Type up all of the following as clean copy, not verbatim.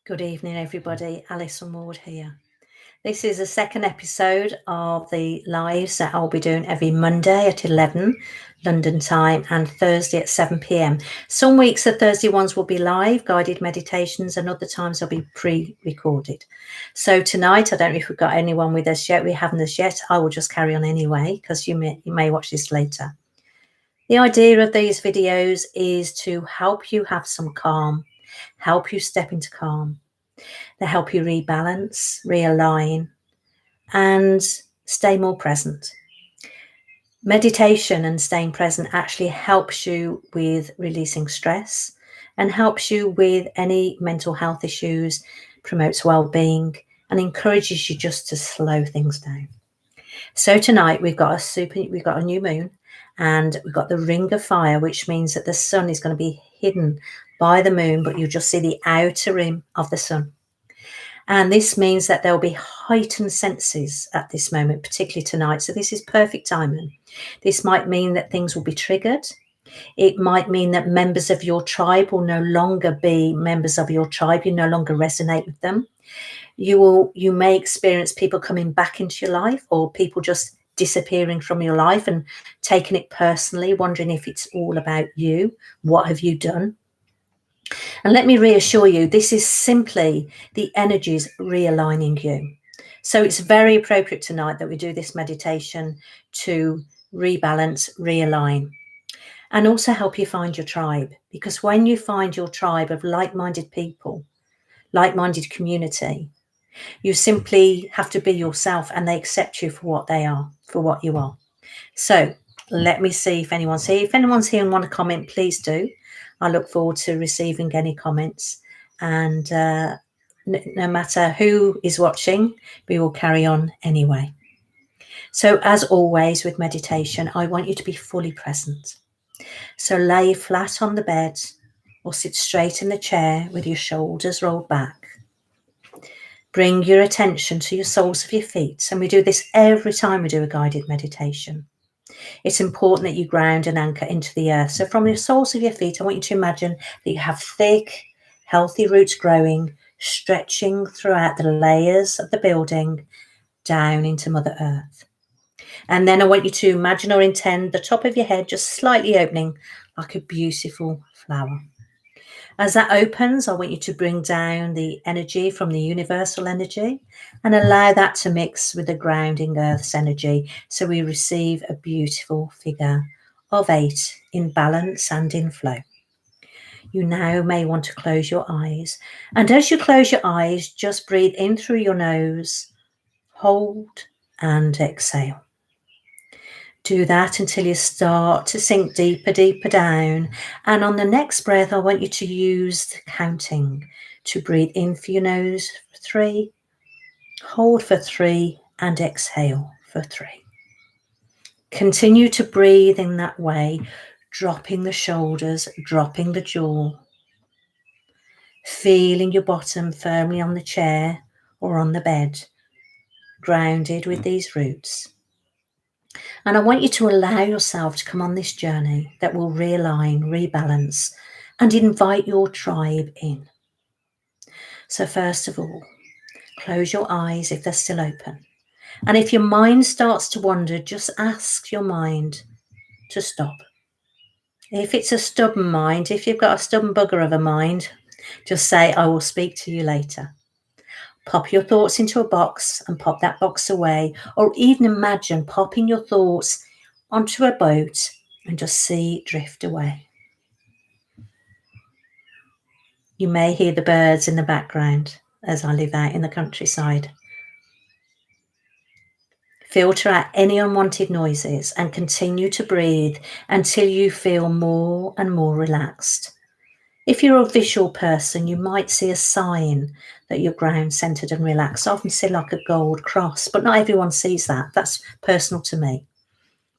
Good evening, everybody. Alison Ward here. This is the second episode of the lives that I'll be doing every Monday at 11 London time and Thursday at 7 p.m. Some weeks the Thursday ones will be live, guided meditations, and other times they'll be pre-recorded. So tonight, I don't know if we've got anyone with us yet. We haven't as yet. I will just carry on anyway because you may watch this later. The idea of these videos is to help you have some calm, help you step into calm. They help you rebalance, realign, and stay more present. Meditation and staying present actually helps you with releasing stress and helps you with any mental health issues, promotes well-being, and encourages you just to slow things down. So tonight we've got a new moon, and we've got the ring of fire, which means that the sun is going to be hidden by the moon, but you just see the outer rim of the sun. And this means that there will be heightened senses at this moment, particularly tonight. So this is perfect timing. This might mean that things will be triggered. It might mean that members of your tribe will no longer be members of your tribe. You no longer resonate with them. You may experience people coming back into your life, or people just disappearing from your life and taking it personally, wondering if it's all about you. What have you done? And let me reassure you, this is simply the energies realigning you. So it's very appropriate tonight that we do this meditation to rebalance, realign, and also help you find your tribe. Because when you find your tribe of like-minded people, like-minded community, you simply have to be yourself and they accept you for what they are, for what you are. So let me see if anyone's here. If anyone's here and want to comment, please do. I look forward to receiving any comments, and no matter who is watching, we will carry on anyway. So as always with meditation, I want you to be fully present. So lay flat on the bed or sit straight in the chair with your shoulders rolled back. Bring your attention to your soles of your feet, and we do this every time we do a guided meditation. It's important that you ground and anchor into the earth. So from your soles of your feet, I want you to imagine that you have thick, healthy roots growing, stretching throughout the layers of the building down into Mother Earth. And then I want you to imagine or intend the top of your head just slightly opening like a beautiful flower. As that opens, I want you to bring down the energy from the universal energy and allow that to mix with the grounding Earth's energy. So we receive a beautiful figure of 8 in balance and in flow. You now may want to close your eyes. And as you close your eyes, just breathe in through your nose, hold and exhale. Do that until you start to sink deeper, deeper down. And on the next breath, I want you to use the counting to breathe in for your nose for 3, hold for 3, and exhale for 3. Continue to breathe in that way, dropping the shoulders, dropping the jaw, feeling your bottom firmly on the chair or on the bed, grounded with these roots. And I want you to allow yourself to come on this journey that will realign, rebalance, and invite your tribe in. So first of all, close your eyes if they're still open. And if your mind starts to wander, just ask your mind to stop. If it's a stubborn mind, if you've got a stubborn bugger of a mind, just say, I will speak to you later. Pop your thoughts into a box and pop that box away, or even imagine popping your thoughts onto a boat and just see it drift away. You may hear the birds in the background as I live out in the countryside. Filter out any unwanted noises and continue to breathe until you feel more and more relaxed. If you're a visual person, you might see a sign that you're ground centered and relaxed. I often see like a gold cross, but not everyone sees that. That's personal to me.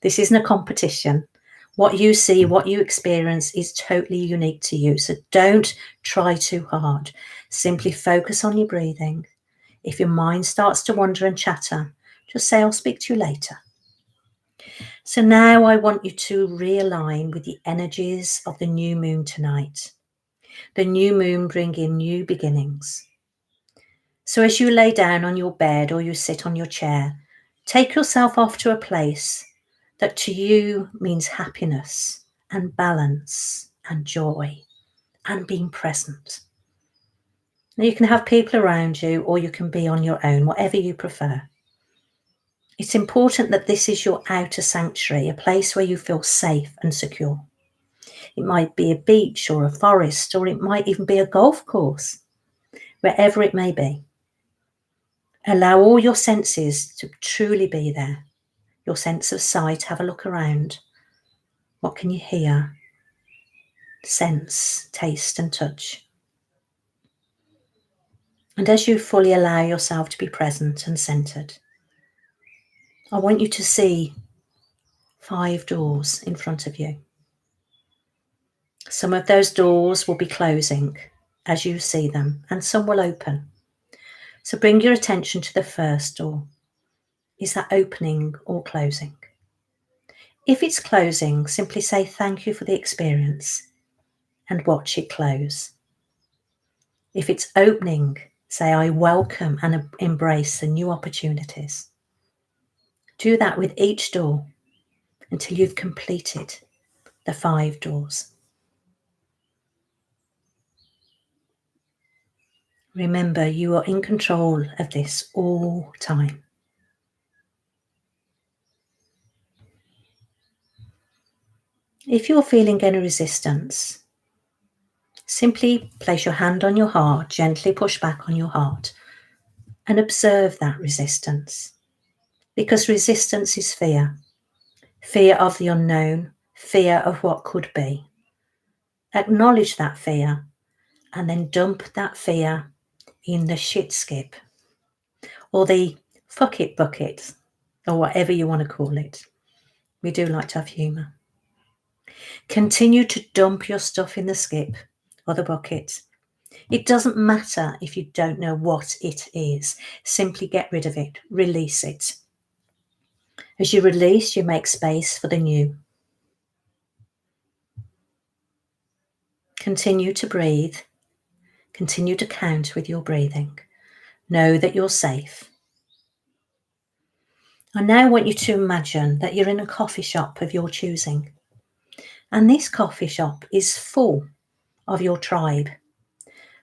This isn't a competition. What you see, what you experience is totally unique to you. So don't try too hard. Simply focus on your breathing. If your mind starts to wander and chatter, just say, I'll speak to you later. So now I want you to realign with the energies of the new moon tonight. The new moon bring in new beginnings. So as you lay down on your bed or you sit on your chair, take yourself off to a place that to you means happiness and balance and joy and being present. Now you can have people around you or you can be on your own, whatever you prefer. It's important that this is your outer sanctuary, a place where you feel safe and secure. It might be a beach or a forest, or it might even be a golf course, wherever it may be. Allow all your senses to truly be there. Your sense of sight, have a look around. What can you hear, sense, taste and touch? And as you fully allow yourself to be present and centered, I want you to see 5 doors in front of you. Some of those doors will be closing as you see them, and some will open. So bring your attention to the first door. Is that opening or closing? If it's closing, simply say thank you for the experience and watch it close. If it's opening, say I welcome and embrace the new opportunities. Do that with each door until you've completed the 5 doors. Remember, you are in control of this all time. If you're feeling any resistance, simply place your hand on your heart, gently push back on your heart, and observe that resistance. Because resistance is fear. Fear of the unknown, fear of what could be. Acknowledge that fear and then dump that fear in the shit skip or the fuck it bucket or whatever you want to call it. We do like to have humour. Continue to dump your stuff in the skip or the bucket. It doesn't matter if you don't know what it is. Simply get rid of it. Release it. As you release, you make space for the new. Continue to breathe. Continue to count with your breathing. Know that you're safe. I now want you to imagine that you're in a coffee shop of your choosing. And this coffee shop is full of your tribe,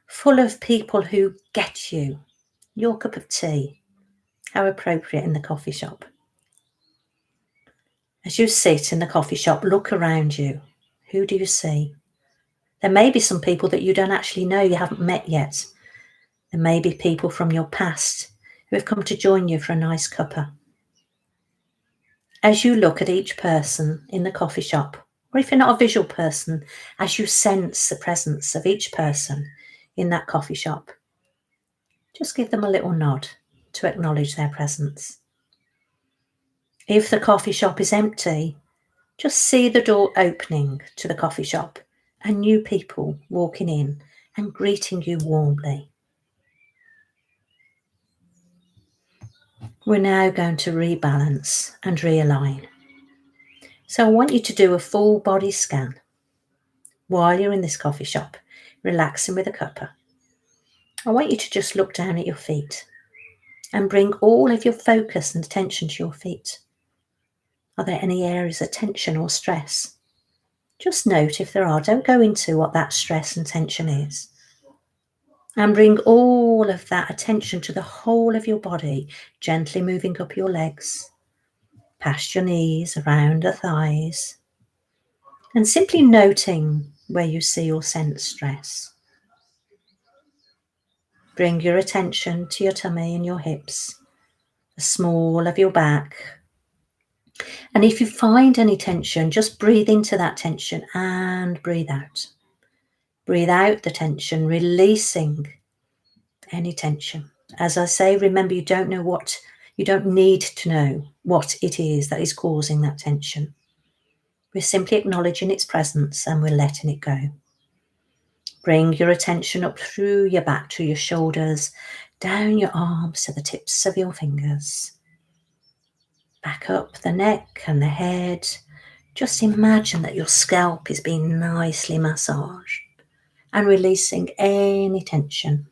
full of people who get you, your cup of tea. How appropriate in the coffee shop. As you sit in the coffee shop, look around you. Who do you see? There may be some people that you don't actually know, you haven't met yet. There may be people from your past who have come to join you for a nice cuppa. As you look at each person in the coffee shop, or if you're not a visual person, as you sense the presence of each person in that coffee shop, just give them a little nod to acknowledge their presence. If the coffee shop is empty, just see the door opening to the coffee shop and new people walking in and greeting you warmly. We're now going to rebalance and realign. So I want you to do a full body scan while you're in this coffee shop, relaxing with a cuppa. I want you to just look down at your feet and bring all of your focus and attention to your feet. Are there any areas of tension or stress? Just note if there are. Don't go into what that stress and tension is. And bring all of that attention to the whole of your body, gently moving up your legs, past your knees, around the thighs, and simply noting where you see or sense stress. Bring your attention to your tummy and your hips, the small of your back. And if you find any tension, just breathe into that tension and breathe out. Breathe out the tension, releasing any tension. As I say, remember, you don't need to know what it is that is causing that tension. We're simply acknowledging its presence and we're letting it go. Bring your attention up through your back to your shoulders, down your arms to the tips of your fingers. Back up the neck and the head. Just imagine that your scalp is being nicely massaged and releasing any tension.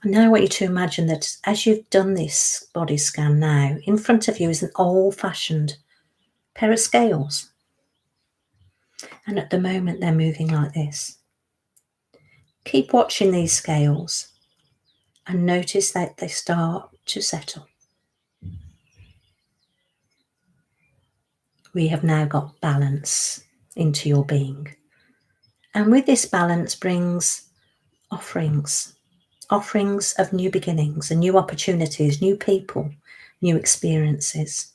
And now I want you to imagine that as you've done this body scan now, in front of you is an old-fashioned pair of scales. And at the moment they're moving like this. Keep watching these scales and notice that they start to settle. We have now got balance into your being. And with this balance brings offerings of new beginnings and new opportunities, new people, new experiences.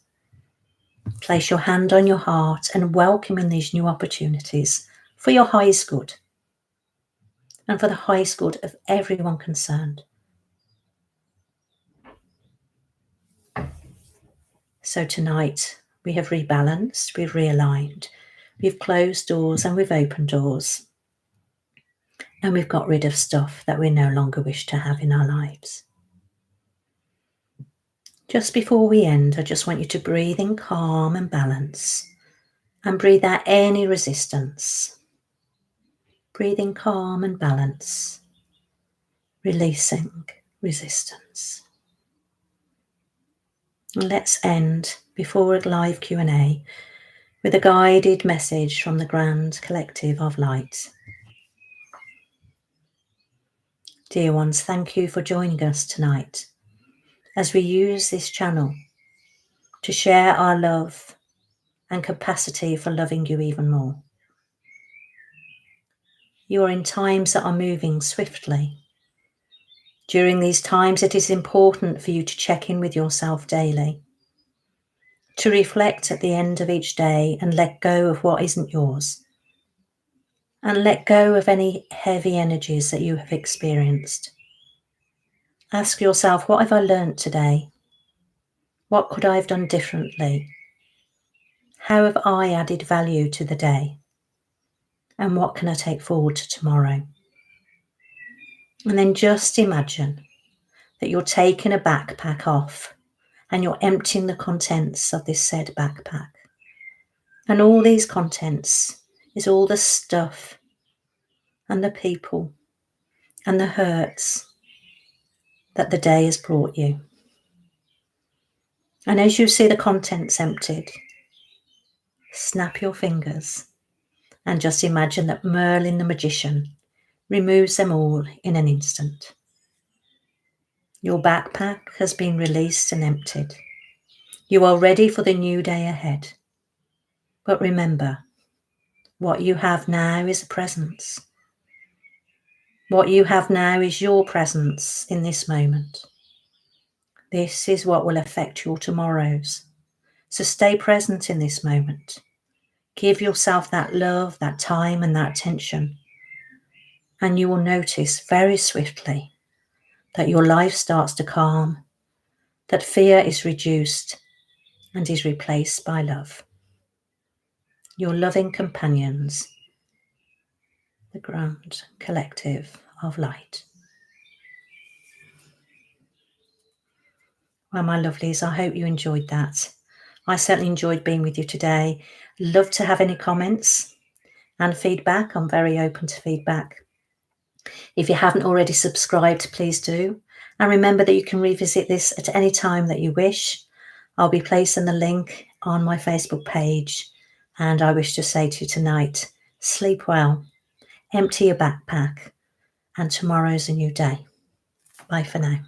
Place your hand on your heart and welcome in these new opportunities for your highest good and for the highest good of everyone concerned. So tonight we have rebalanced, we've realigned, we've closed doors and we've opened doors. And we've got rid of stuff that we no longer wish to have in our lives. Just before we end, I just want you to breathe in calm and balance and breathe out any resistance. Breathe in calm and balance, releasing resistance. And let's end before a live Q&A with a guided message from the Grand Collective of Light. Dear ones, thank you for joining us tonight as we use this channel to share our love and capacity for loving you even more. You are in times that are moving swiftly. During these times, it is important for you to check in with yourself daily, to reflect at the end of each day and let go of what isn't yours, and let go of any heavy energies that you have experienced. Ask yourself, what have I learned today? What could I have done differently? How have I added value to the day? And what can I take forward to tomorrow? And then just imagine that you're taking a backpack off and you're emptying the contents of this said backpack. And all these contents is all the stuff and the people and the hurts that the day has brought you. And as you see the contents emptied, snap your fingers and just imagine that Merlin the magician removes them all in an instant. Your backpack has been released and emptied. You are ready for the new day ahead. But remember, what you have now is a presence. What you have now is your presence in this moment. This is what will affect your tomorrows. So stay present in this moment. Give yourself that love, that time, and that attention. And you will notice very swiftly that your life starts to calm, that fear is reduced and is replaced by love. Your loving companions, the Grand Collective of Light. Well, my lovelies, I hope you enjoyed that. I certainly enjoyed being with you today. Love to have any comments and feedback. I'm very open to feedback. If you haven't already subscribed, please do. And remember that you can revisit this at any time that you wish. I'll be placing the link on my Facebook page. And I wish to say to you tonight, sleep well, empty your backpack, and tomorrow's a new day. Bye for now.